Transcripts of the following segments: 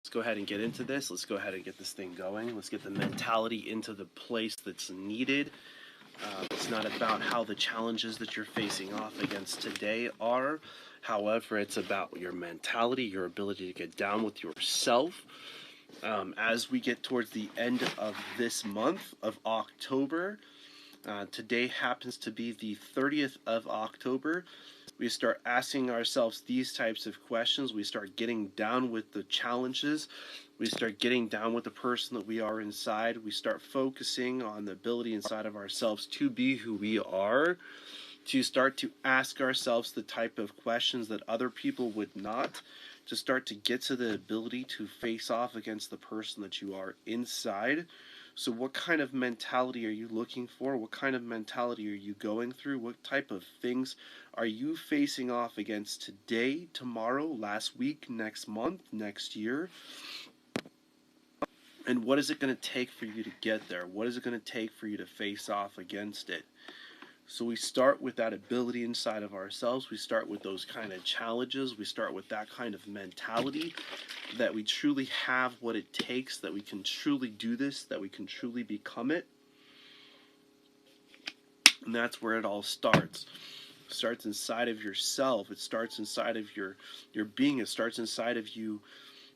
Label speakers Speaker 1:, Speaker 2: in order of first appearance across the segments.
Speaker 1: Let's go ahead and get into this. Let's go ahead and get this thing going. Let's get the mentality into the place that's needed. It's not about how the challenges that you're facing off against today are. However, it's about your mentality, your ability to get down with yourself. As we get towards the end of this month of October, today happens to be the 30th of October. We start asking ourselves these types of questions. We start getting down with the challenges. We start getting down with the person that we are inside. We start focusing on the ability inside of ourselves to be who we are, to start to ask ourselves the type of questions that other people would not, to start to get to the ability to face off against the person that you are inside. So what kind of mentality are you looking for? What kind of mentality are you going through? What type of things are you facing off against today, tomorrow, last week, next month, next year? And what is it going to take for you to get there? What is it going to take for you to face off against it? So we start with that ability inside of ourselves. We start with those kind of challenges. We start with that kind of mentality that we truly have what it takes, that we can truly do this, that we can truly become it. And that's where it all starts. It starts inside of yourself. It starts inside of your being. It starts inside of you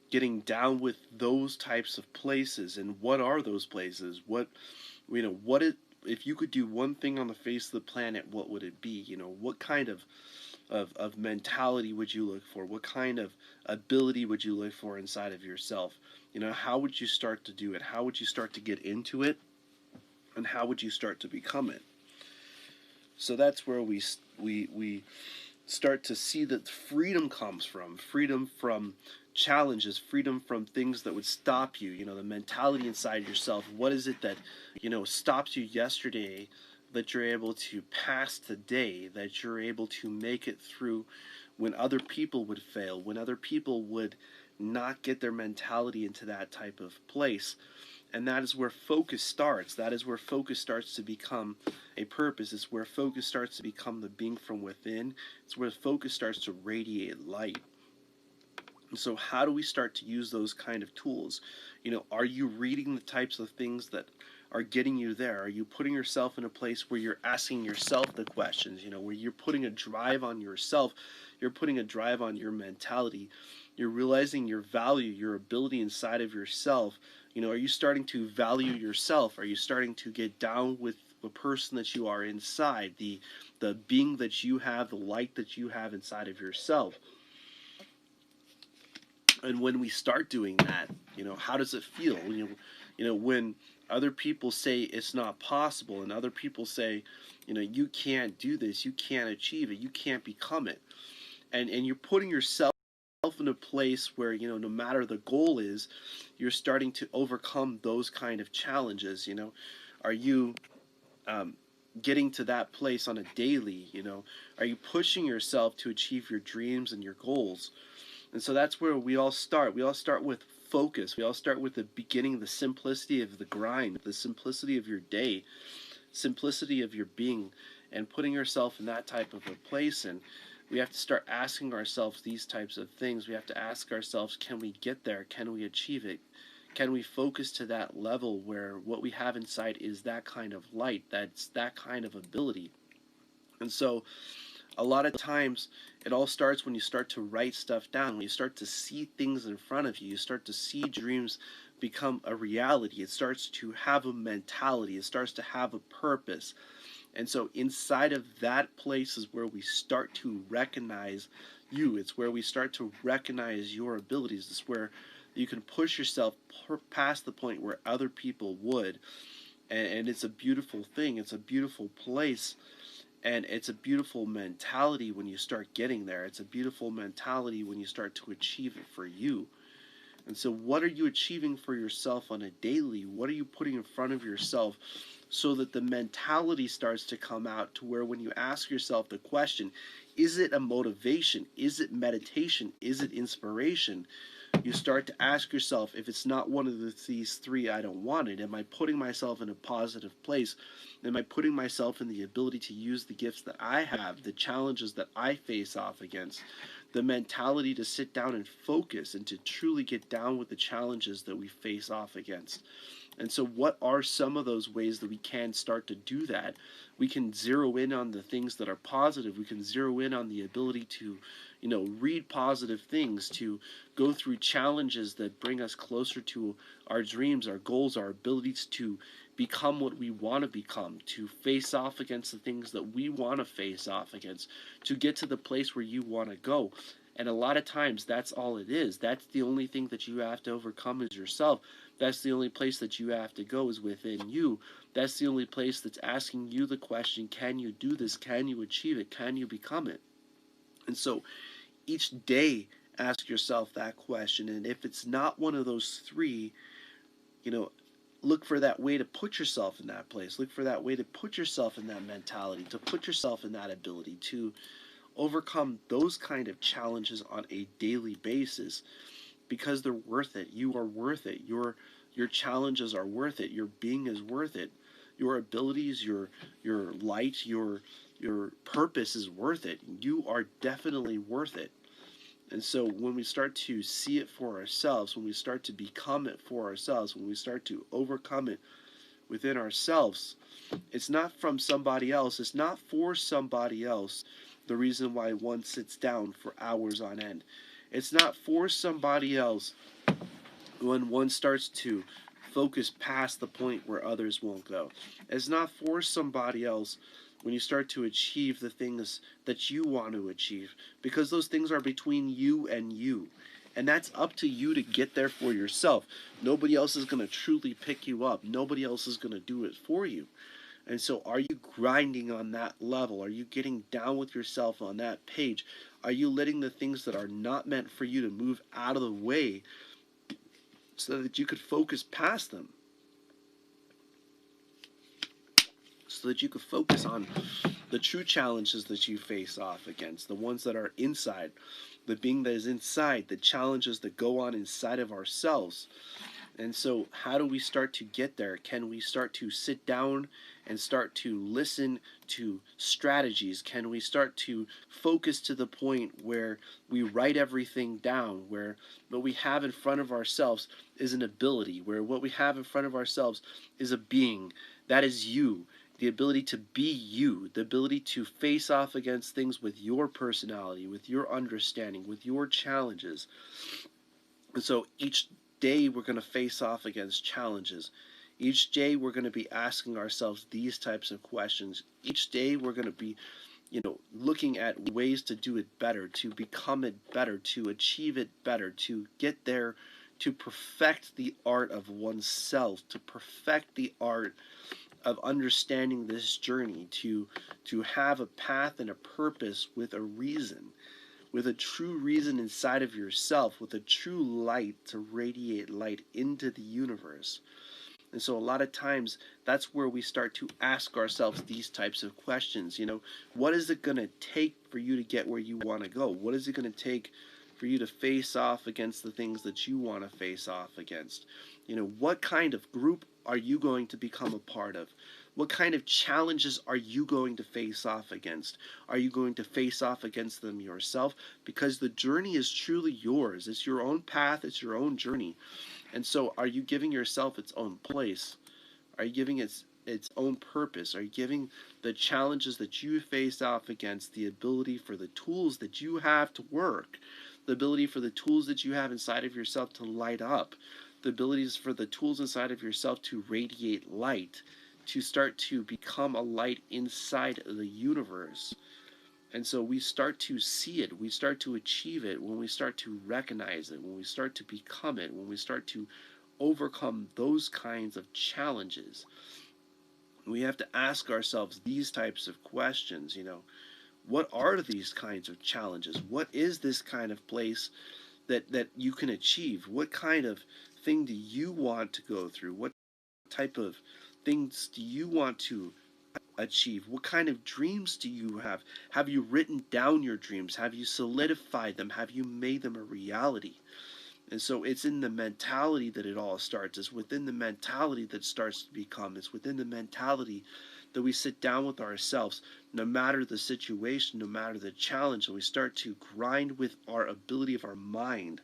Speaker 1: getting down with those types of places. And what are those places? What it, if you could do one thing on the face of the planet, what would it be? What kind of mentality would you look for? What kind of ability would you look for inside of yourself? How would you start to do it? How would you start to get into it? And how would you start to become it? So that's where we start to see that freedom comes from. Freedom from challenges, freedom from things that would stop you, the mentality inside yourself. What is it that, stops you yesterday that you're able to pass today, that you're able to make it through when other people would fail, when other people would not get their mentality into that type of place. And that is where focus starts. That is where focus starts to become a purpose. It's where focus starts to become the being from within. It's where focus starts to radiate light. So how do we start to use those kind of tools? Are you reading the types of things that are getting you there? Are you putting yourself in a place where you're asking yourself the questions, where you're putting a drive on yourself, you're putting a drive on your mentality, you're realizing your value, your ability inside of yourself? Are you starting to value yourself? Are you starting to get down with the person that you are inside, the being that you have, the light that you have inside of yourself? And when we start doing that, how does it feel? When other people say it's not possible, and other people say, you can't do this, you can't achieve it, you can't become it, and you're putting yourself in a place where, no matter the goal is, you're starting to overcome those kind of challenges. Are you getting to that place on a daily? Are you pushing yourself to achieve your dreams and your goals? And so that's where we all start. We all start with focus. We all start with the beginning, the simplicity of the grind, the simplicity of your day, simplicity of your being, and putting yourself in that type of a place. And we have to start asking ourselves these types of things. We have to ask ourselves, can we get there? Can we achieve it? Can we focus to that level where what we have inside is that kind of light, that's that kind of ability? And so a lot of times it all starts when you start to write stuff down, when you start to see things in front of you, you start to see dreams become a reality. It starts to have a mentality, it starts to have a purpose. And so inside of that place is where we start to recognize you. It's where we start to recognize your abilities. It's where you can push yourself past the point where other people would. And it's a beautiful thing. It's a beautiful place. And it's a beautiful mentality when you start getting there. It's a beautiful mentality when you start to achieve it for you. And so what are you achieving for yourself on a daily? What are you putting in front of yourself so that the mentality starts to come out to where when you ask yourself the question, is it a motivation? Is it meditation? Is it inspiration? You start to ask yourself, if it's not one of these three, I don't want it. Am I putting myself in a positive place? Am I putting myself in the ability to use the gifts that I have, the challenges that I face off against, the mentality to sit down and focus and to truly get down with the challenges that we face off against. And so, what are some of those ways that we can start to do that? We can zero in on the things that are positive. We can zero in on the ability to, read positive things, to go through challenges that bring us closer to our dreams, our goals, our abilities to become what we want to become, to face off against the things that we want to face off against, to get to the place where you want to go. And a lot of times, that's all it is. That's the only thing that you have to overcome is yourself. That's the only place that you have to go is within you. That's the only place that's asking you the question, can you do this? Can you achieve it? Can you become it? And so each day, ask yourself that question. And if it's not one of those three, look for that way to put yourself in that place. Look for that way to put yourself in that mentality, to put yourself in that ability to overcome those kind of challenges on a daily basis, because they're worth it. You are worth it. Your challenges are worth it. Your being is worth it. Your abilities, your light, your purpose is worth it. You are definitely worth it. And so when we start to see it for ourselves, when we start to become it for ourselves, when we start to overcome it within ourselves, it's not from somebody else. It's not for somebody else. The reason why one sits down for hours on end. It's not for somebody else when one starts to focus past the point where others won't go. It's not for somebody else when you start to achieve the things that you want to achieve, because those things are between you and you. And that's up to you to get there for yourself. Nobody else is going to truly pick you up. Nobody else is going to do it for you. And so are you grinding on that level? Are you getting down with yourself on that page? Are you letting the things that are not meant for you to move out of the way so that you could focus past them? So that you could focus on the true challenges that you face off against, the ones that are inside, the being that is inside, the challenges that go on inside of ourselves. And so how do we start to get there? Can we start to sit down and start to listen to strategies? Can we start to focus to the point where we write everything down, where what we have in front of ourselves is an ability, where what we have in front of ourselves is a being, that is you, the ability to be you, the ability to face off against things with your personality, with your understanding, with your challenges. And so each day we're going to face off against challenges. Each day we're going to be asking ourselves these types of questions. Each day we're going to be, looking at ways to do it better, to become it better, to achieve it better, to get there, to perfect the art of oneself, to perfect the art of understanding this journey, to have a path and a purpose with a reason, with a true reason inside of yourself, with a true light to radiate light into the universe. And so a lot of times that's where we start to ask ourselves these types of questions. What is it going to take for you to get where you want to go? What is it going to take for you to face off against the things that you want to face off against? What kind of group are you going to become a part of? What kind of challenges are you going to face off against? Are you going to face off against them yourself? Because the journey is truly yours. It's your own path. It's your own journey. And so are you giving yourself its own place? Are you giving its own purpose? Are you giving the challenges that you face off against the ability for the tools that you have to work, the ability for the tools that you have inside of yourself to light up, the abilities for the tools inside of yourself to radiate light, to start to become a light inside of the universe? And so we start to see it, we start to achieve it when we start to recognize it, when we start to become it, when we start to overcome those kinds of challenges. We have to ask ourselves these types of questions, what are these kinds of challenges? What is this kind of place that you can achieve? What kind of thing do you want to go through? What type of things do you want to achieve? What kind of dreams do you have? Have you written down your dreams? Have you solidified them? Have you made them a reality? And so it's in the mentality that it all starts. It's within the mentality that starts to become. It's within the mentality that we sit down with ourselves, no matter the situation, no matter the challenge, and we start to grind with our ability of our mind,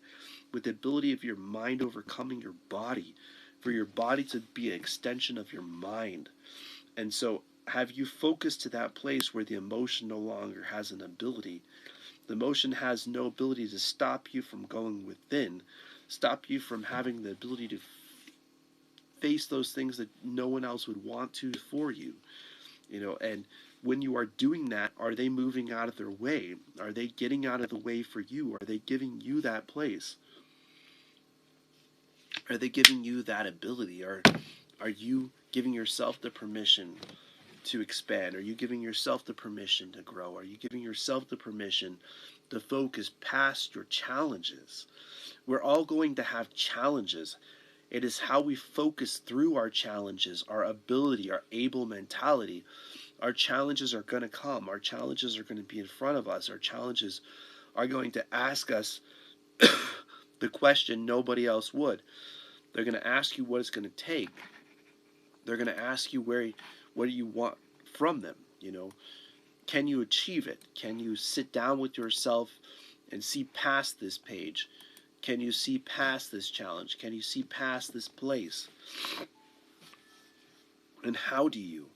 Speaker 1: with the ability of your mind overcoming your body, for your body to be an extension of your mind. And so, have you focused to that place where the emotion no longer has an ability? The emotion has no ability to stop you from going within, stop you from having the ability to face those things that no one else would want to for you. And when you are doing that, are they moving out of their way? Are they getting out of the way for you? Are they giving you that place? Are they giving you that ability? Are you giving yourself the permission to expand? Are you giving yourself the permission to grow? Are you giving yourself the permission to focus past your challenges? We're all going to have challenges. It is how we focus through our challenges, our ability, our able mentality. Our challenges are going to come. Our challenges are going to be in front of us. Our challenges are going to ask us the question nobody else would. They're going to ask you what it's going to take. They're going to ask you what do you want from them. Can you achieve it? Can you sit down with yourself and see past this page? Can you see past this challenge? Can you see past this place? And how do you?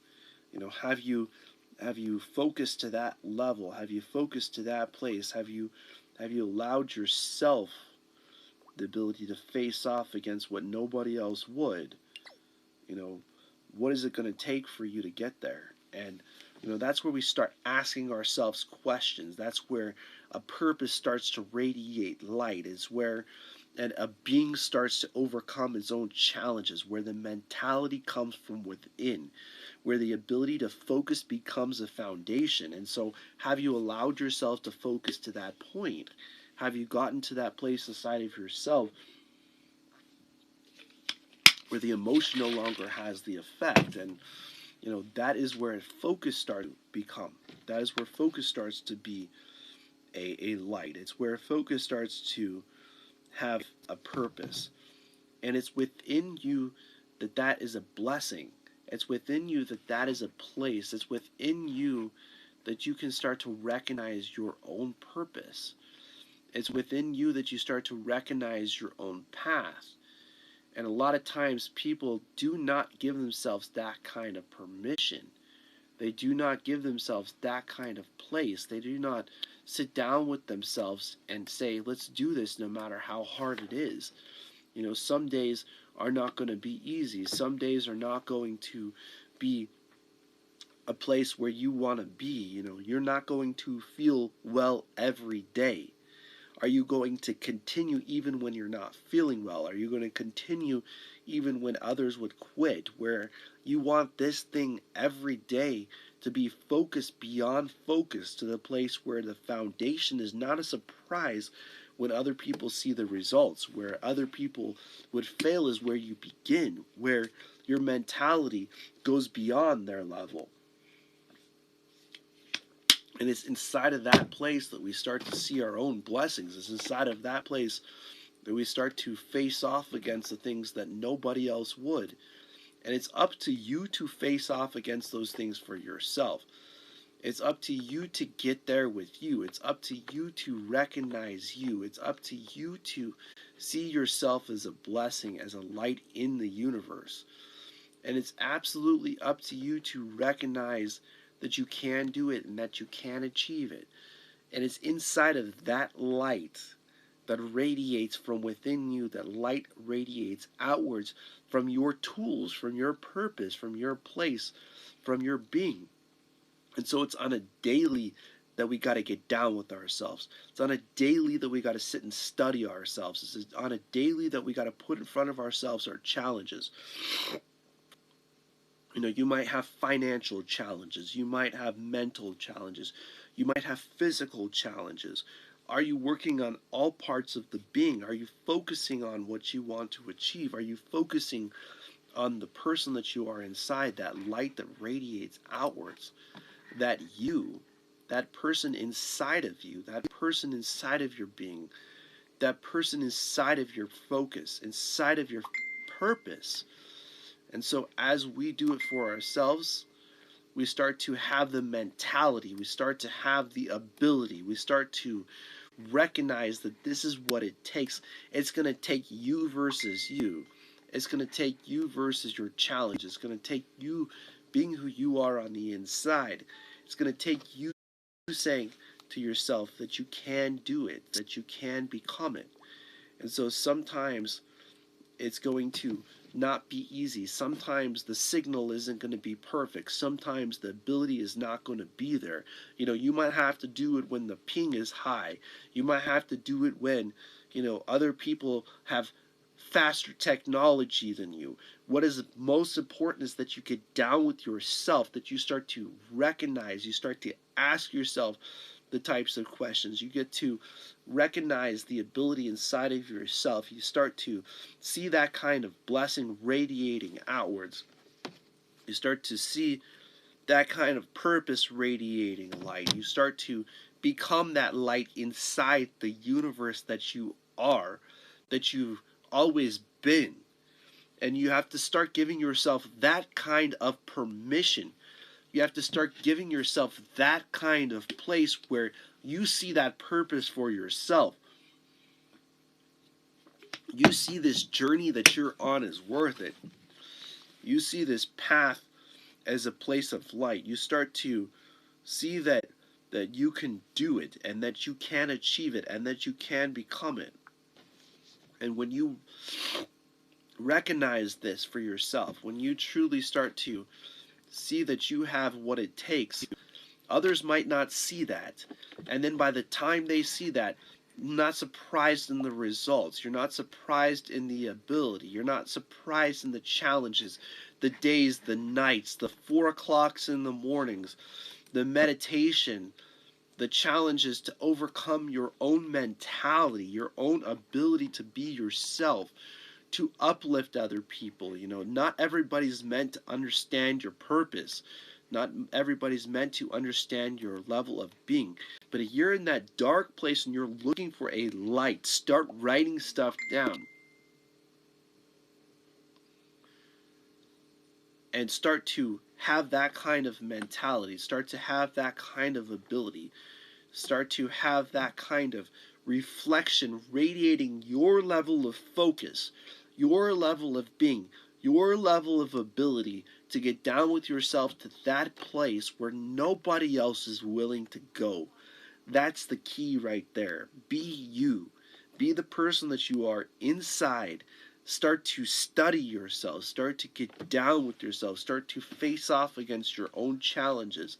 Speaker 1: Have you focused to that level? Have you focused to that place? Have you allowed yourself the ability to face off against what nobody else would? What is it going to take for you to get there? And that's where we start asking ourselves questions. That's where a purpose starts to radiate light. It's where a being starts to overcome its own challenges, where the mentality comes from within, where the ability to focus becomes a foundation. And so, have you allowed yourself to focus to that point? Have you gotten to that place inside of yourself where the emotion no longer has the effect? And that is where focus starts to become. That is where focus starts to be a light. It's where focus starts to have a purpose. And it's within you that is a blessing. It's within you that is a place. It's within you that you can start to recognize your own purpose. It's within you that you start to recognize your own path. And a lot of times people do not give themselves that kind of permission. They do not give themselves that kind of place. They do not sit down with themselves and say, let's do this no matter how hard it is. Some days are not going to be easy. Some days are not going to be a place where you want to be. You're not going to feel well every day. Are you going to continue even when you're not feeling well? Are you going to continue even when others would quit? Where you want this thing every day to be focused beyond focus, to the place where the foundation is not a surprise when other people see the results. Where other people would fail is where you begin, where your mentality goes beyond their level. And it's inside of that place that we start to see our own blessings. It's inside of that place that we start to face off against the things that nobody else would. And it's up to you to face off against those things for yourself. It's up to you to get there with you. It's up to you to recognize you. It's up to you to see yourself as a blessing, as a light in the universe. And it's absolutely up to you to recognize that you can do it and that you can achieve it. And it's inside of that light that radiates from within you, that light radiates outwards from your tools, from your purpose, from your place, from your being. And so it's on a daily that we got to get down with ourselves. It's on a daily that we got to sit and study ourselves. It's on a daily that we got to put in front of ourselves our challenges. You might have financial challenges. You might have mental challenges. You might have physical challenges. Are you working on all parts of the being? Are you focusing on what you want to achieve? Are you focusing on the person that you are inside, that light that radiates outwards? That person inside of you, that person inside of your being, that person inside of your focus, inside of your purpose. And so as we do it for ourselves, we start to have the mentality, we start to have the ability, we start to recognize that this is what it takes. It's going to take you versus you. It's going to take you versus your challenge. It's going to take you being who you are on the inside. It's going to take you saying to yourself that you can do it, that you can become it. And so sometimes it's going to not be easy. Sometimes the signal isn't going to be perfect. Sometimes the ability is not going to be there. You might have to do it when the ping is high. You might have to do it when, other people have faster technology than you. What is most important is that you get down with yourself, that you start to recognize, you start to ask yourself the types of questions. You get to recognize the ability inside of yourself. You start to see that kind of blessing radiating outwards. You start to see that kind of purpose radiating light. You start to become that light inside the universe that you are, that you've always been. And you have to start giving yourself that kind of permission. You have to start giving yourself that kind of place where you see that purpose for yourself. You see this journey that you're on is worth it. You see this path as a place of light. You start to see that you can do it, and that you can achieve it, and that you can become it. And when you recognize this for yourself, when you truly start to see that you have what it takes, others might not see that. And then by the time they see that, you're not surprised in the results. You're not surprised in the ability. You're not surprised in the challenges, the days, the nights, the 4 o'clocks in the mornings, the meditation, the challenges to overcome your own mentality, your own ability to be yourself, to uplift other people. Not everybody's meant to understand your purpose. Not everybody's meant to understand your level of being. But if you're in that dark place and you're looking for a light, start writing stuff down. And start to have that kind of mentality. Start to have that kind of ability. Start to have that kind of reflection radiating your level of focus, your level of being, your level of ability to get down with yourself to that place where nobody else is willing to go. That's the key right there. Be you. Be the person that you are inside. Start to study yourself. Start to get down with yourself. Start to face off against your own challenges.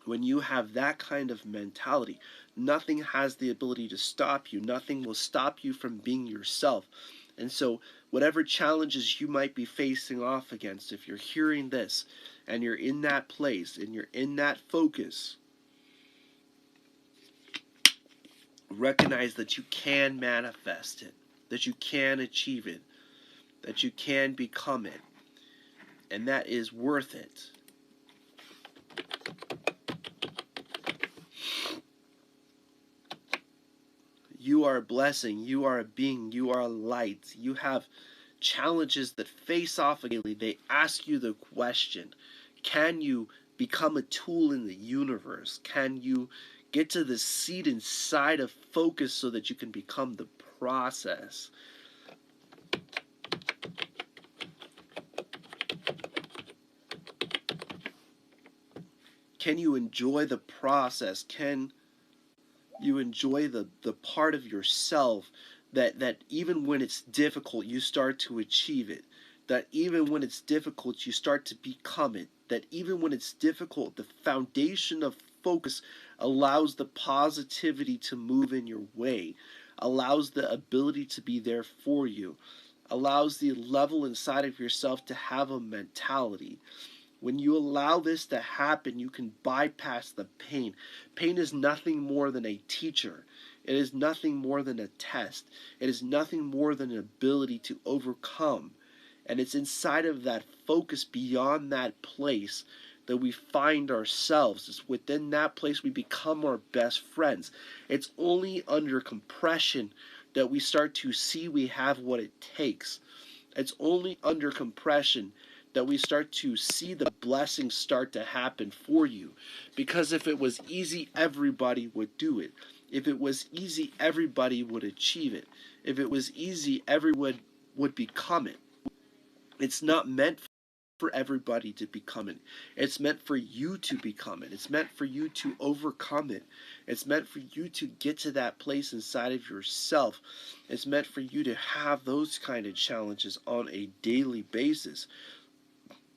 Speaker 1: When you have that kind of mentality, nothing has the ability to stop you. Nothing will stop you from being yourself. And so whatever challenges you might be facing off against, if you're hearing this and you're in that place and you're in that focus, recognize that you can manifest it, that you can achieve it, that you can become it, and that is worth it. You are a blessing, you are a being, you are a light. You have challenges that face off daily. They ask you the question, can you become a tool in the universe? Can you get to the seat inside of focus so that you can become the process? Can you enjoy the process? Can you enjoy the part of yourself that even when it's difficult, you start to achieve it? That even when it's difficult, you start to become it? That even when it's difficult, the foundation of focus allows the positivity to move in your way, allows the ability to be there for you, allows the level inside of yourself to have a mentality. When you allow this to happen, you can bypass the pain. Pain is nothing more than a teacher. It is nothing more than a test. It is nothing more than an ability to overcome. And it's inside of that focus, beyond that place, that we find ourselves. It's within that place we become our best friends. It's only under compression that we start to see we have what it takes. It's only under compression that we start to see the blessings start to happen for you. Because if it was easy, everybody would do it. If it was easy, everybody would achieve it. If it was easy, everyone would become it. It's not meant for everybody to become it. It's meant for you to become it. It's meant for you to overcome it. It's meant for you to get to that place inside of yourself. It's meant for you to have those kind of challenges on a daily basis.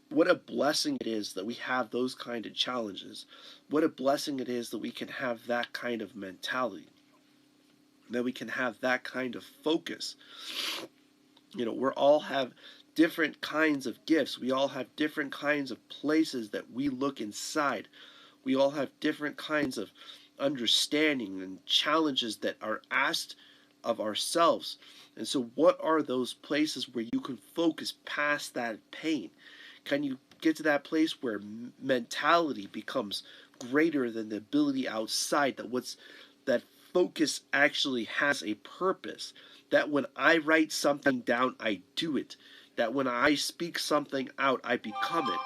Speaker 1: What a blessing it is that we have those kind of challenges. What a blessing it is that we can have that kind of mentality, that we can have that kind of focus. We all have different kinds of gifts. We all have different kinds of places that we look inside. We all have different kinds of understanding and challenges that are asked of ourselves. And so what are those places where you can focus past that pain? Can you get to that place where mentality becomes greater than the ability outside, that focus actually has a purpose, that when I write something down, I do it, that when I speak something out, I become it,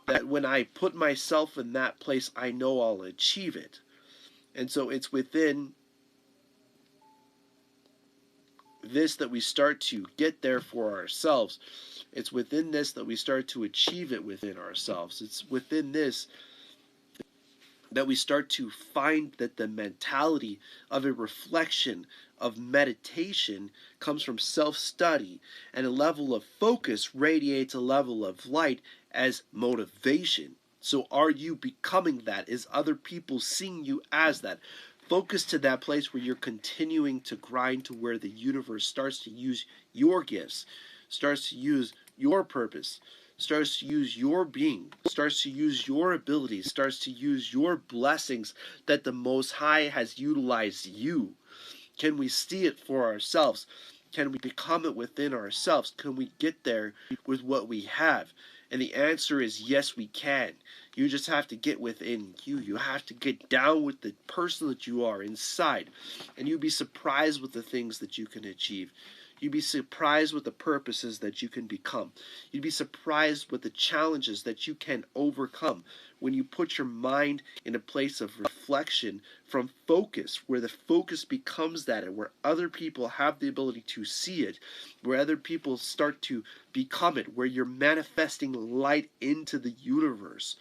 Speaker 1: that when I put myself in that place, I know I'll achieve it. And so it's within this that we start to get there for ourselves. It's within this that we start to achieve it within ourselves. It's within this that we start to find that the mentality of a reflection of meditation comes from self-study, and a level of focus radiates a level of light as motivation. So are you becoming that? Is other people seeing you as that? Focus to that place where you're continuing to grind to where the universe starts to use your gifts, starts to use your purpose, starts to use your being, starts to use your abilities, starts to use your blessings, that the Most High has utilized you. Can we see it for ourselves? Can we become it within ourselves? Can we get there with what we have? And the answer is yes, we can. You just have to get within you. You have to get down with the person that you are inside. And you'd be surprised with the things that you can achieve. You'd be surprised with the purposes that you can become. You'd be surprised with the challenges that you can overcome when you put your mind in a place of reflection from focus, where the focus becomes that, and where other people have the ability to see it, where other people start to become it, where you're manifesting light into the universe.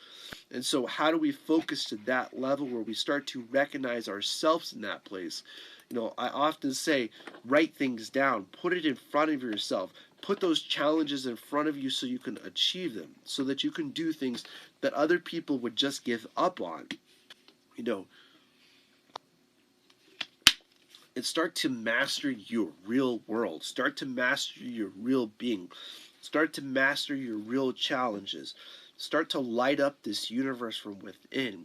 Speaker 1: And so how do we focus to that level where we start to recognize ourselves in that place? I often say, write things down, put it in front of yourself, put those challenges in front of you so you can achieve them, so that you can do things that other people would just give up on. And start to master your real world, start to master your real being, start to master your real challenges, start to light up this universe from within.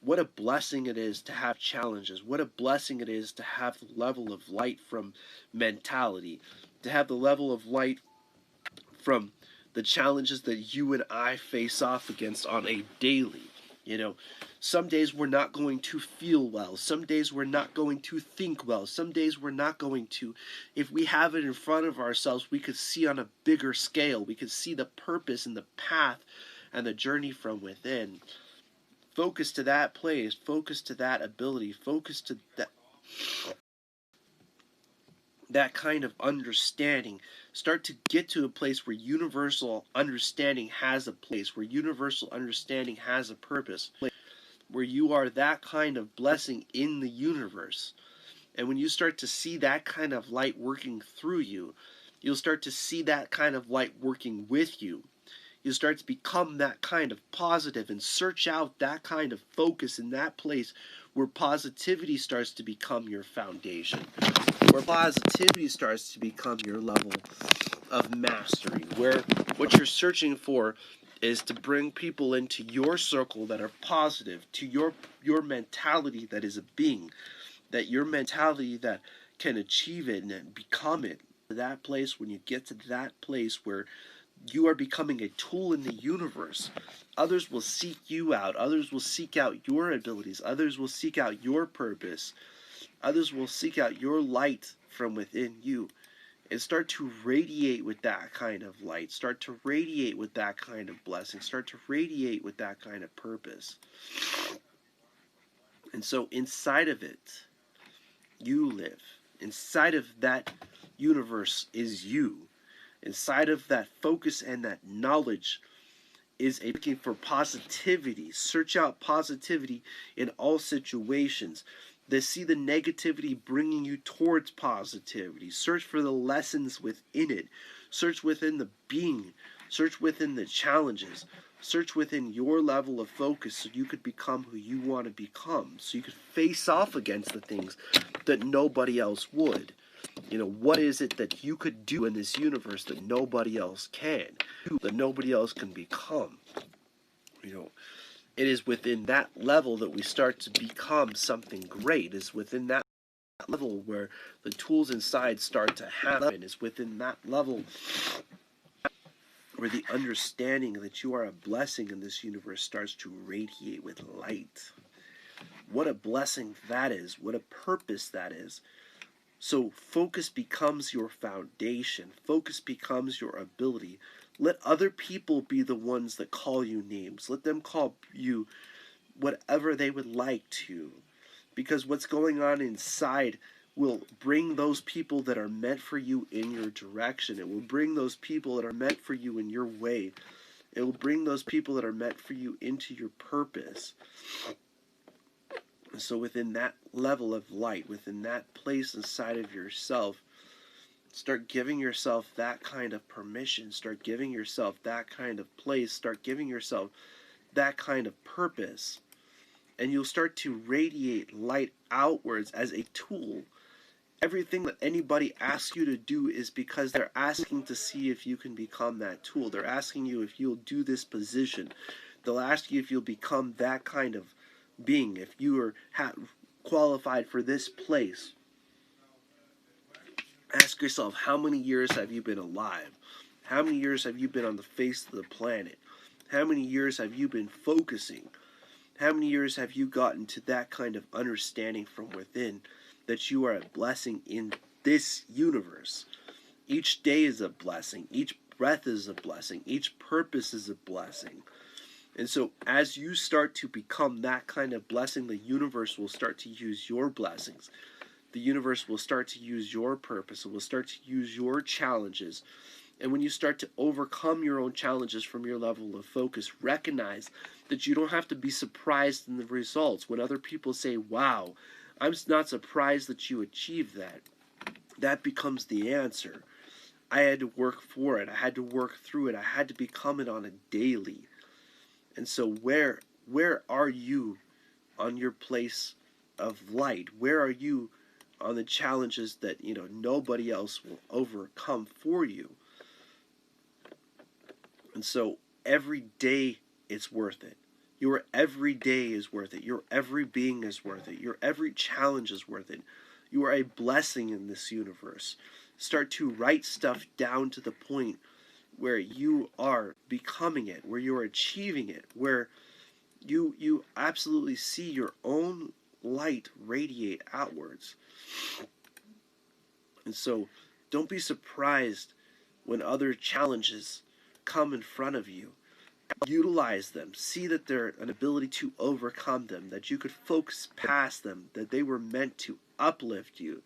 Speaker 1: What a blessing it is to have challenges. What a blessing it is to have the level of light from mentality, to have the level of light from the challenges that you and I face off against on a daily. Some days we're not going to feel well. Some days we're not going to think well. Some days we're not going to. If we have it in front of ourselves, we could see on a bigger scale. We could see the purpose and the path and the journey from within. Focus to that place, focus to that ability, focus to that kind of understanding. Start to get to a place where universal understanding has a place, where universal understanding has a purpose, where you are that kind of blessing in the universe. And when you start to see that kind of light working through you, you'll start to see that kind of light working with you. You start to become that kind of positive and search out that kind of focus in that place where positivity starts to become your foundation, where positivity starts to become your level of mastery, where what you're searching for is to bring people into your circle that are positive, to your mentality that is a being, that your mentality that can achieve it and become it. That place, when you get to that place where you are becoming a tool in the universe, others will seek you out. Others will seek out your abilities. Others will seek out your purpose. Others will seek out your light from within you. and start to radiate with that kind of light, start to radiate with that kind of blessing, start to radiate with that kind of purpose. And so inside of it, you live. Inside of that universe is you. Inside of that focus and that knowledge is a looking for positivity. Search out positivity in all situations. To see the negativity bringing you towards positivity. Search for the lessons within it. Search within the being. Search within the challenges. Search within your level of focus so you could become who you want to become. So you could face off against the things that nobody else would. What is it that you could do in this universe that nobody else can, that nobody else can become? It is within that level that we start to become something great. It's within that level where the tools inside start to happen. It's within that level where the understanding that you are a blessing in this universe starts to radiate with light. What a blessing that is. What a purpose that is. So focus becomes your foundation. Focus becomes your ability. Let other people be the ones that call you names. Let them call you whatever they would like to. Because what's going on inside will bring those people that are meant for you in your direction. It will bring those people that are meant for you in your way. It will bring those people that are meant for you into your purpose. So within that level of light, within that place inside of yourself, start giving yourself that kind of permission. Start giving yourself that kind of place. Start giving yourself that kind of purpose. And you'll start to radiate light outwards as a tool. Everything that anybody asks you to do is because they're asking to see if you can become that tool. They're asking you if you'll do this position. They'll ask you if you'll become that kind of being, if you are qualified for this place. Ask yourself, how many years have you been alive? How many years have you been on the face of the planet? How many years have you been focusing? How many years have you gotten to that kind of understanding from within that you are a blessing in this universe? Each day is a blessing. Each breath is a blessing. Each purpose is a blessing. And so as you start to become that kind of blessing, the universe will start to use your blessings. The universe will start to use your purpose. It will start to use your challenges. And when you start to overcome your own challenges from your level of focus, recognize that you don't have to be surprised in the results. When other people say, wow, I'm not surprised that you achieved that, that becomes the answer. I had to work for it. I had to work through it. I had to become it on a daily. And so where are you on your place of light? Where are you on the challenges that nobody else will overcome for you? And so every day it's worth it. Your every day is worth it. Your every being is worth it. Your every challenge is worth it. You are a blessing in this universe. Start to write stuff down to the point where you are becoming it, where you are achieving it, where you absolutely see your own light radiate outwards. And so don't be surprised when other challenges come in front of you. Utilize them. See that they're an ability to overcome them, that you could focus past them, that they were meant to uplift you.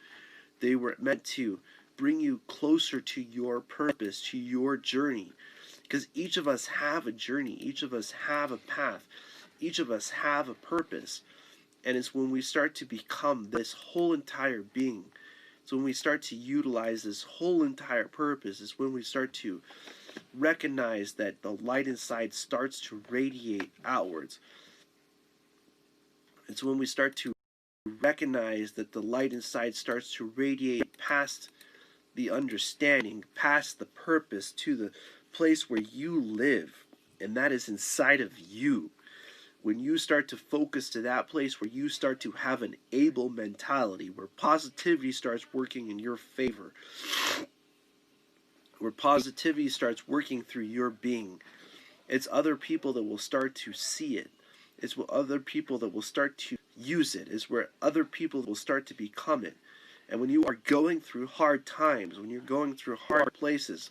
Speaker 1: They were meant to bring you closer to your purpose, to your journey. Because each of us have a journey. Each of us have a path. Each of us have a purpose. And it's when we start to become this whole entire being. It's when we start to utilize this whole entire purpose. It's when we start to recognize that the light inside starts to radiate outwards. It's when we start to recognize that the light inside starts to radiate past the understanding, past the purpose, to the place where you live, and that is inside of you. When you start to focus to that place where you start to have an able mentality, where positivity starts working in your favor, where positivity starts working through your being, it's other people that will start to see it. It's other people that will start to use it. It's where other people will start to become it. And when you are going through hard times, when you're going through hard places,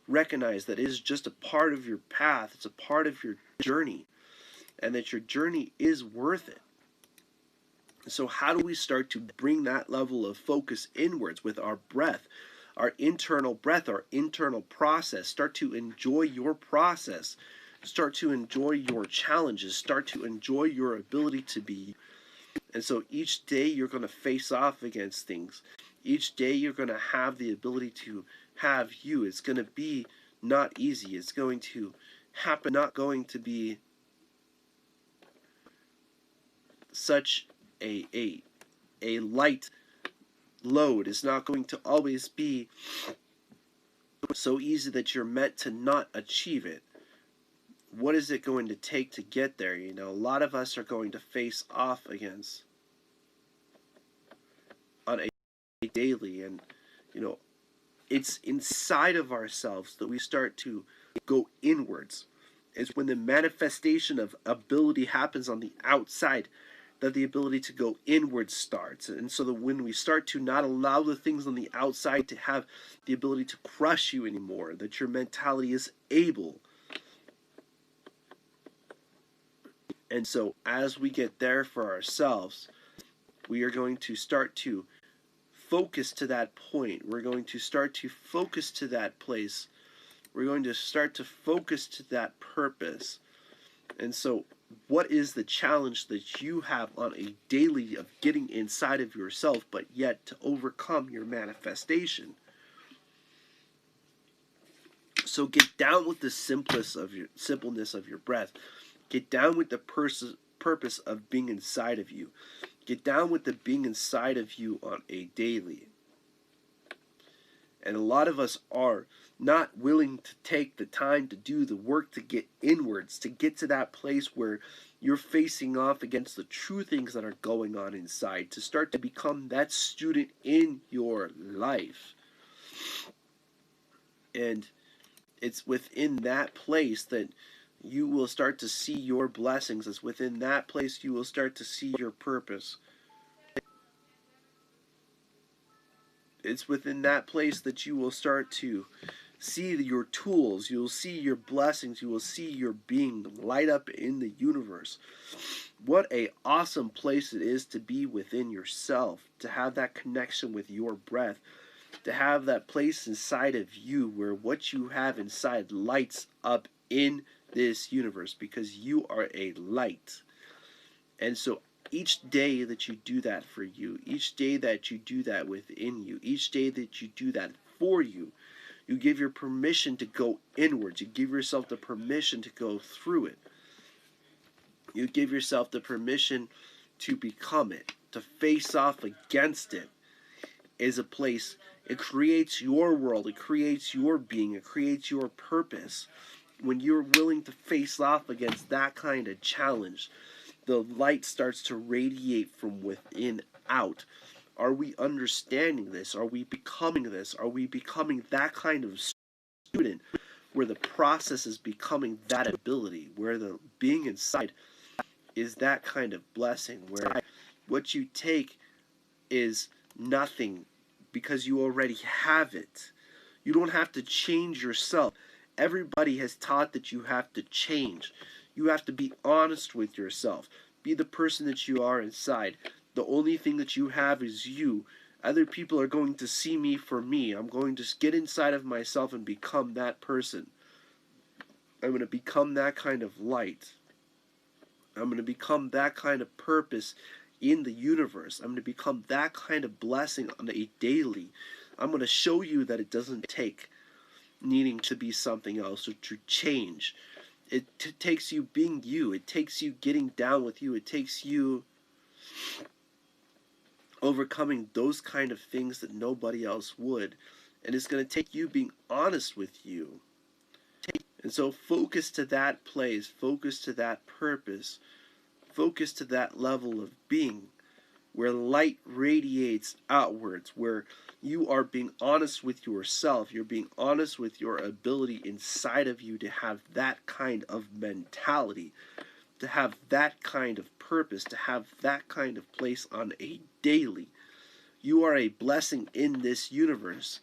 Speaker 1: recognize that it is just a part of your path, it's a part of your journey, and that your journey is worth it. So how do we start to bring that level of focus inwards with our breath, our internal process? Start to enjoy your process. Start to enjoy your challenges. Start to enjoy your ability to be. And so each day you're going to face off against things. Each day you're going to have the ability to have you. It's going to be not easy. It's going to happen, not going to be such a light load. Is not going to always be so easy that you're meant to not achieve it. What is it going to take to get there? You know, a lot of us are going to face off against on a daily, and you know, it's inside of ourselves that we start to go inwards. It's when the manifestation of ability happens on the outside that the ability to go inward starts. And so that when we start to not allow the things on the outside to have the ability to crush you anymore, that your mentality is able. And so as we get there for ourselves, we are going to start to focus to that point. We're going to start to focus to that place. We're going to start to focus to that purpose. And so what is the challenge that you have on a daily of getting inside of yourself, but yet to overcome your manifestation? So get down with the simpleness of your breath. Get down with the purpose of being inside of you. Get down with the being inside of you on a daily. And a lot of us are not willing to take the time to do the work to get inwards, to get to that place where you're facing off against the true things that are going on inside, to start to become that student in your life. And it's within that place that you will start to see your blessings. It's within that place you will start to see your purpose. It's within that place that you will start to see your tools. You'll see your blessings. You will see your being light up in the universe. What a awesome place it is to be within yourself, to have that connection with your breath, to have that place inside of you where what you have inside lights up in this universe, because you are a light. And so each day that you do that for you, each day that you do that within you, each day that you do that for you, you give your permission to go inwards. You give yourself the permission to go through it. You give yourself the permission to become it, to face off against it. Is a place, it creates your world, it creates your being, it creates your purpose. When you're willing to face off against that kind of challenge, the light starts to radiate from within out. Are we understanding this? Are we becoming this? Are we becoming that kind of student where the process is becoming that ability, where the being inside is that kind of blessing, where what you take is nothing because you already have it. You don't have to change yourself. Everybody has taught that you have to change. You have to be honest with yourself. Be the person that you are inside. The only thing that you have is you. Other people are going to see me for me. I'm going to get inside of myself and become that person. I'm going to become that kind of light. I'm going to become that kind of purpose in the universe. I'm going to become that kind of blessing on a daily. I'm going to show you that it doesn't take needing to be something else or to change. It takes you being you. It takes you getting down with you. It takes you overcoming those kind of things that nobody else would. And it's going to take you being honest with you. And so focus to that place. Focus to that purpose. Focus to that level of being where light radiates outwards, where you are being honest with yourself. You're being honest with your ability inside of you to have that kind of mentality, to have that kind of purpose, to have that kind of place on a daily. You are a blessing in this universe.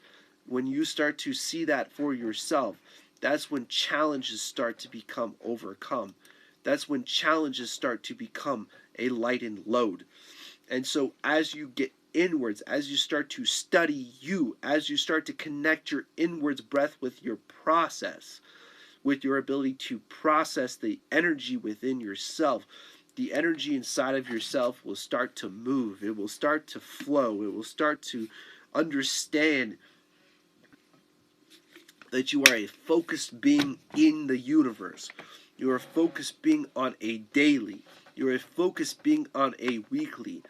Speaker 1: When you start to see that for yourself, that's when challenges start to become overcome. That's when challenges start to become a lightened load. And so as you get inwards, as you start to study you, as you start to connect your inwards breath with your process, with your ability to process the energy within yourself, the energy inside of yourself will start to move. It will start to flow. It will start to understand that you are a focused being in the universe. You are a focused being on a daily. You are a focused being on a weekly.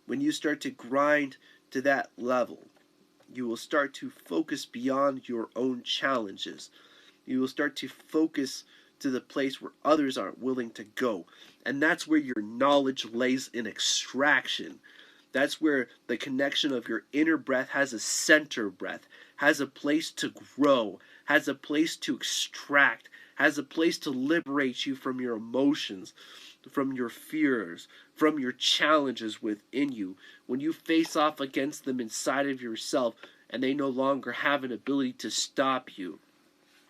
Speaker 1: When you start to grind to that level, you will start to focus beyond your own challenges. You will start to focus to the place where others aren't willing to go. And that's where your knowledge lays in extraction. That's where the connection of your inner breath has a center breath, has a place to grow, has a place to extract, has a place to liberate you from your emotions, from your fears, from your challenges within you. When you face off against them inside of yourself and they no longer have an ability to stop you.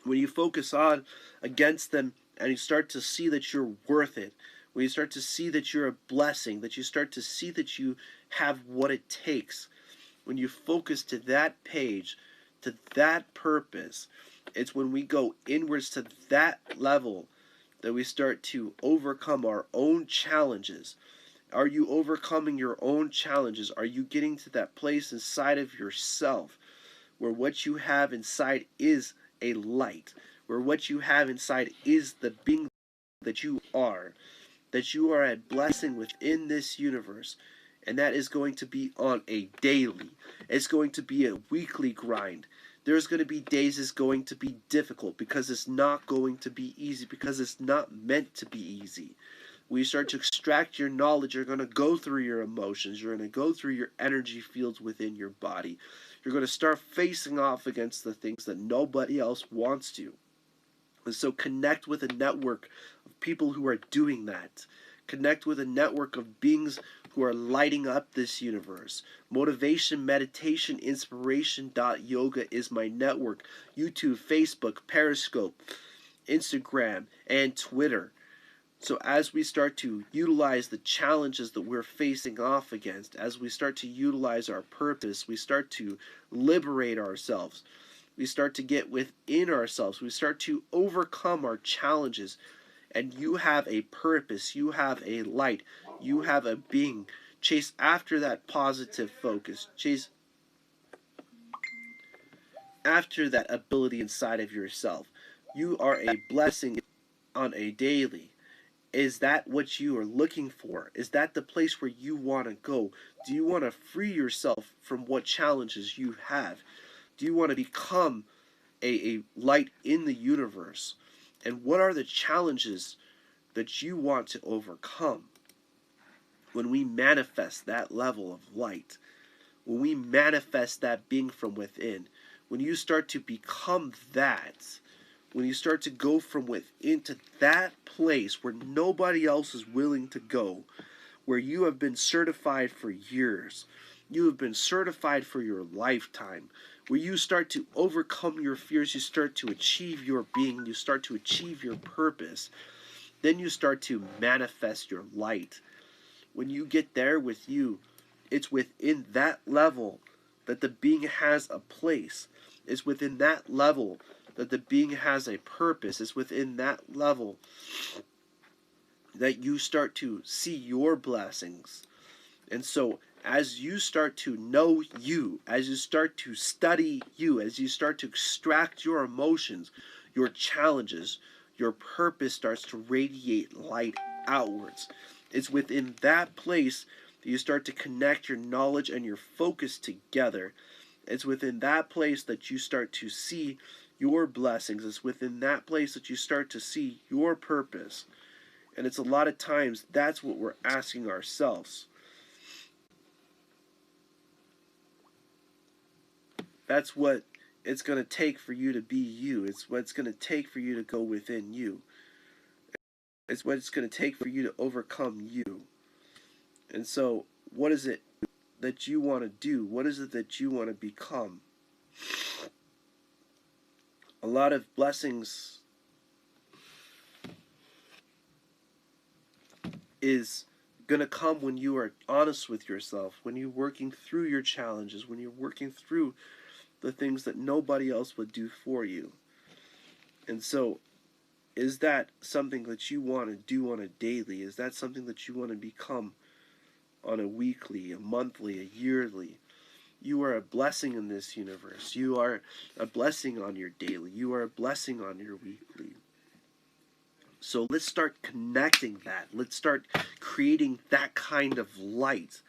Speaker 1: When you focus on against them and you start to see that you're worth it, when you start to see that you're a blessing, that you start to see that you have what it takes, when you focus to that page, to that purpose, it's when we go inwards to that level that we start to overcome our own challenges. Are you overcoming your own challenges? Are you getting to that place inside of yourself where what you have inside is a light, where what you have inside is the being that you are a blessing within this universe, and that is going to be on a daily. It's going to be a weekly grind. There's going to be days it's going to be difficult because it's not going to be easy, because it's not meant to be easy. When you start to extract your knowledge, you're going to go through your emotions. You're going to go through your energy fields within your body. You're going to start facing off against the things that nobody else wants to. And so connect with a network of people who are doing that. Connect with a network of beings who are lighting up this universe. Motivation, meditation, inspiration.yoga is my network. YouTube, Facebook, Periscope, Instagram, and Twitter. So as we start to utilize the challenges that we're facing off against, as we start to utilize our purpose, we start to liberate ourselves. We start to get within ourselves. We start to overcome our challenges. And you have a purpose. You have a light. You have a being. Chase after that positive focus. Chase after that ability inside of yourself. You are a blessing on a daily. Is that what you are looking for? Is that the place where you want to go? Do you want to free yourself from what challenges you have? Do you want to become a light in the universe? And what are the challenges that you want to overcome? When we manifest that level of light, when we manifest that being from within, when you start to become that, when you start to go from within to that place where nobody else is willing to go, where you have been certified for years, you have been certified for your lifetime, where you start to overcome your fears, you start to achieve your being, you start to achieve your purpose, then you start to manifest your light. When you get there with you, it's within that level that the being has a place. It's within that level that the being has a purpose. It's within that level that you start to see your blessings. And so as you start to know you, as you start to study you, as you start to extract your emotions, your challenges, your purpose starts to radiate light outwards. It's within that place that you start to connect your knowledge and your focus together. It's within that place that you start to see your blessings. It's within that place that you start to see your purpose. And it's a lot of times that's what we're asking ourselves. That's what it's going to take for you to be you. It's what it's going to take for you to go within you. It's what it's going to take for you to overcome you. And so, what is it that you want to do? What is it that you want to become? A lot of blessings is going to come when you are honest with yourself, when you're working through your challenges, when you're working through the things that nobody else would do for you. And so, is that something that you want to do on a daily? Is that something that you want to become on a weekly, a monthly, a yearly? You are a blessing in this universe. You are a blessing on your daily. You are a blessing on your weekly. So let's start connecting that. Let's start creating that kind of light.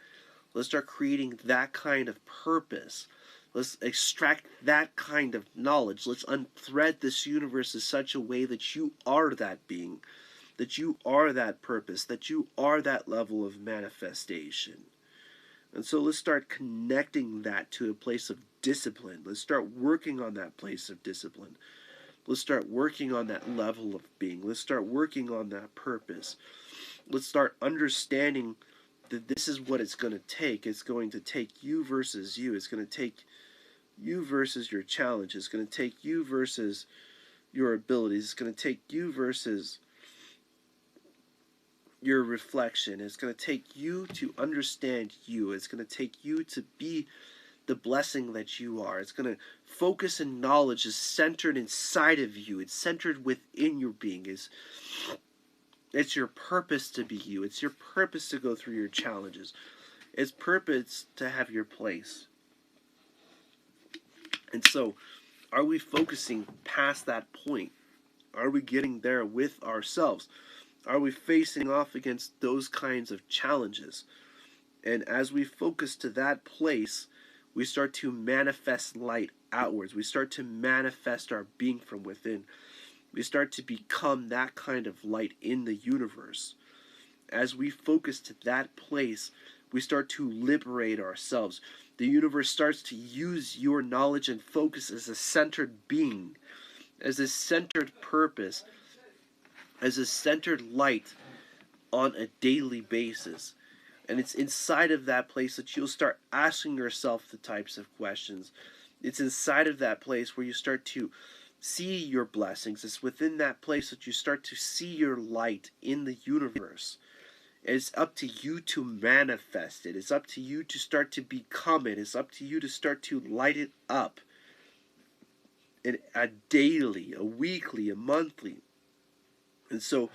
Speaker 1: Let's start creating that kind of purpose. Let's extract that kind of knowledge. Let's unthread this universe in such a way that you are that being, that you are that purpose, that you are that level of manifestation. And so let's start connecting that to a place of discipline. Let's start working on that place of discipline. Let's start working on that level of being. Let's start working on that purpose. Let's start understanding that this is what it's going to take. It's going to take you versus you. It's going to take you versus your challenge. It's going to take you versus your abilities. It's going to take you versus your reflection. It's going to take you to understand you. It's going to take you to be the blessing that you are. It's going to focus, and knowledge is centered inside of you. It's centered within your being. It's your purpose to be you. It's your purpose to go through your challenges. It's purpose to have your place. And so, are we focusing past that point? Are we getting there with ourselves? Are we facing off against those kinds of challenges? And as we focus to that place, we start to manifest light outwards. We start to manifest our being from within. We start to become that kind of light in the universe. As we focus to that place, we start to liberate ourselves. The universe starts to use your knowledge and focus as a centered being, as a centered purpose, as a centered light on a daily basis. And it's inside of that place that you'll start asking yourself the types of questions. It's inside of that place where you start to see your blessings. It's within that place that you start to see your light in the universe. It's up to you to manifest it. It's up to you to start to become it. It's up to you to start to light it up. A daily, a weekly, a monthly. And so,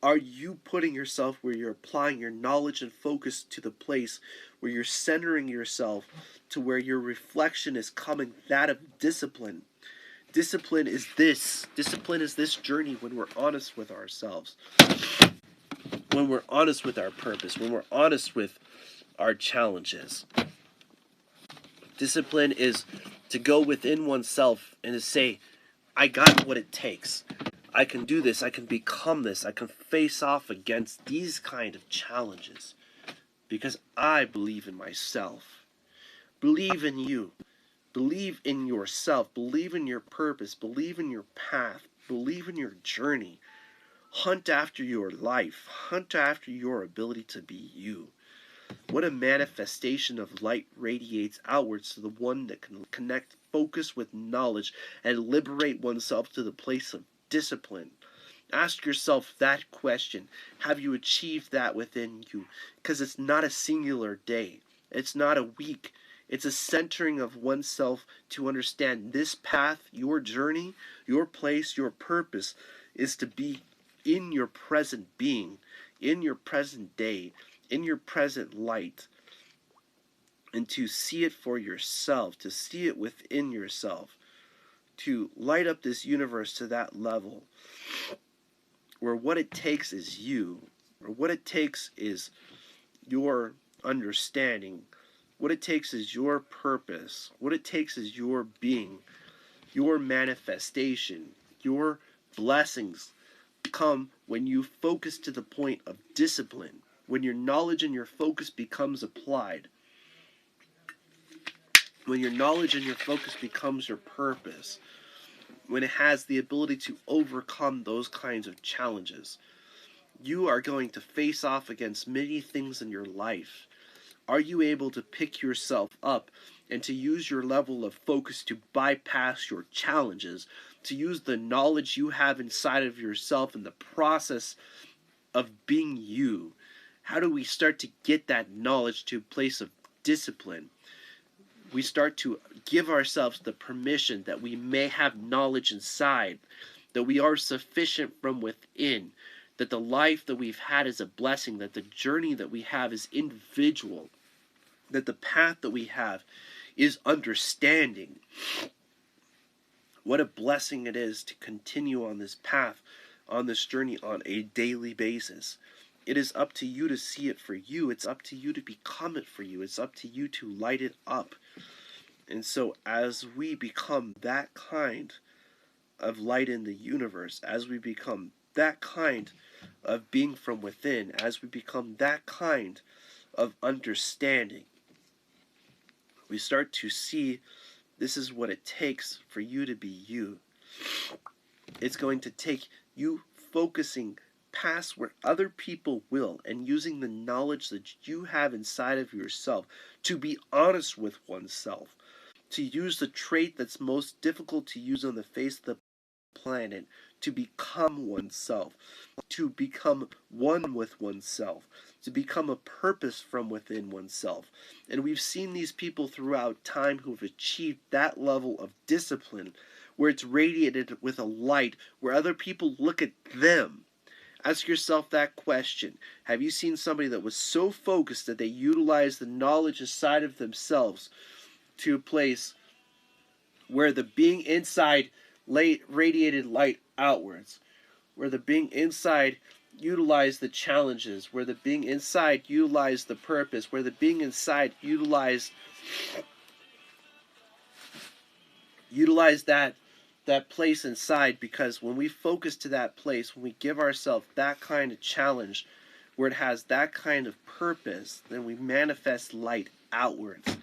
Speaker 1: are you putting yourself where you're applying your knowledge and focus to the place where you're centering yourself to where your reflection is coming that of discipline? Discipline is this. Discipline is this journey when we're honest with ourselves. When we're honest with our purpose. When we're honest with our challenges. Discipline is to go within oneself and to say, I got what it takes. I can do this, I can become this, I can face off against these kind of challenges because I believe in myself. Believe in you. Believe in yourself. Believe in your purpose. Believe in your path. Believe in your journey. Hunt after your life. Hunt after your ability to be you. What a manifestation of light radiates outwards to the one that can connect focus with knowledge and liberate oneself to the place of discipline. Ask yourself that question. Have you achieved that within you? Because it's not a singular day. It's not a week. It's a centering of oneself to understand this path, your journey, your place, your purpose is to be in your present being, in your present day, in your present light, and to see it for yourself, to see it within yourself, to light up this universe to that level where what it takes is you, or what it takes is your understanding, what it takes is your purpose, what it takes is your being, your manifestation, your blessings come when you focus to the point of discipline, when your knowledge and your focus becomes applied, when your knowledge and your focus becomes your purpose, when it has the ability to overcome those kinds of challenges. You are going to face off against many things in your life Are you able to pick yourself up and to use your level of focus to bypass your challenges, to use the knowledge you have inside of yourself in the process of being you? How do we start to get that knowledge to a place of discipline? We start to give ourselves the permission that we may have knowledge inside, that we are sufficient from within, that the life that we've had is a blessing, that the journey that we have is individual, that the path that we have is understanding. What a blessing it is to continue on this path, on this journey on a daily basis. It is up to you to see it for you. It's up to you to become it for you. It's up to you to light it up. And so as we become that kind of light in the universe, as we become that kind of being from within, as we become that kind of understanding, we start to see this is what it takes for you to be you. It's going to take you focusing past where other people will and using the knowledge that you have inside of yourself to be honest with oneself, to use the trait that's most difficult to use on the face of the planet, to become oneself, to become one with oneself, to become a purpose from within oneself. And we've seen these people throughout time who have achieved that level of discipline where it's radiated with a light where other people look at them. Ask yourself that question. Have you seen somebody that was so focused that they utilized the knowledge inside of themselves to a place where the being inside radiated light outwards, where the being inside utilized the challenges, where the being inside utilized the purpose, where the being inside utilized that place inside? Because when we focus to that place, when we give ourselves that kind of challenge, where it has that kind of purpose, then we manifest light outwards.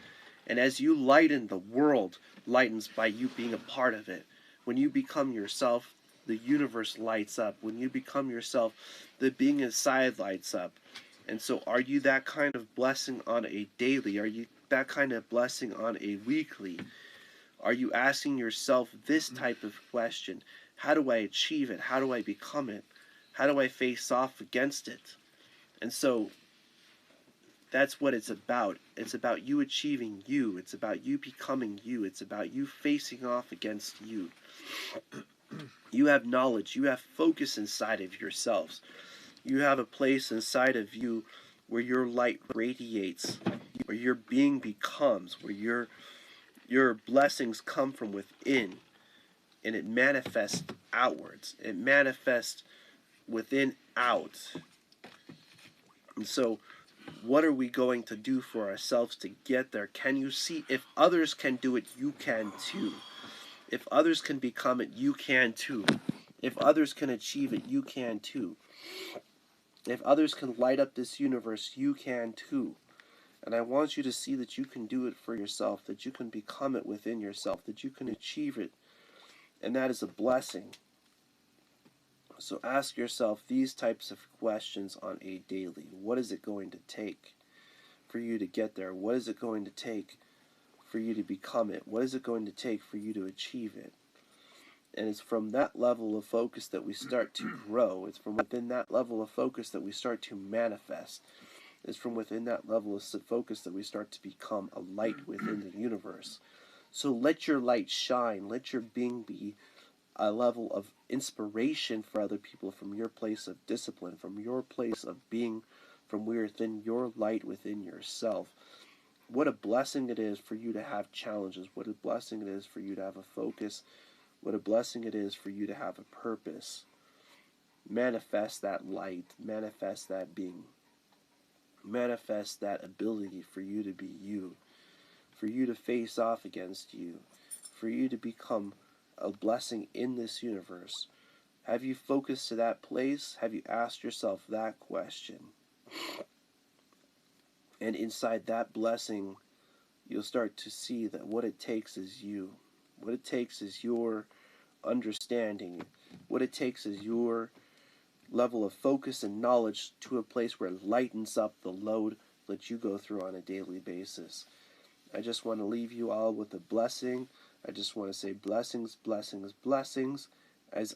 Speaker 1: And as you lighten, the world lightens by you being a part of it. When you become yourself, the universe lights up. When you become yourself, the being inside lights up. And so are you that kind of blessing on a daily? Are you that kind of blessing on a weekly? Are you asking yourself this type of question? How do I achieve it? How do I become it? How do I face off against it? And so that's what it's about. It's about you achieving you. It's about you becoming you. It's about you facing off against you. You have knowledge. You have focus inside of yourselves. You have a place inside of you where your light radiates, where your being becomes, where your blessings come from within, and it manifests outwards. It manifests within out. And so what are we going to do for ourselves to get there? Can you see if others can do it, you can too. If others can become it, you can too. If others can achieve it, you can too. If others can light up this universe, you can too. And I want you to see that you can do it for yourself, that you can become it within yourself, that you can achieve it. And that is a blessing. So ask yourself these types of questions on a daily. What is it going to take for you to get there? What is it going to take for you to become it? What is it going to take for you to achieve it? And it's from that level of focus that we start to grow. It's from within that level of focus that we start to manifest. It's from within that level of focus that we start to become a light within the universe. So let your light shine. Let your being be a level of inspiration for other people from your place of discipline, from your place of being from within your light within yourself. What a blessing it is for you to have challenges. What a blessing it is for you to have a focus. What a blessing it is for you to have a purpose. Manifest that light. Manifest that being. Manifest that ability for you to be you. For you to face off against you. For you to become a blessing in this universe. Have you focused to that place? Have you asked yourself that question? And inside that blessing, you'll start to see that what it takes is you. What it takes is your understanding. What it takes is your level of focus and knowledge to a place where it lightens up the load that you go through on a daily basis. I just want to leave you all with a blessing. I just want to say blessings, blessings, blessings as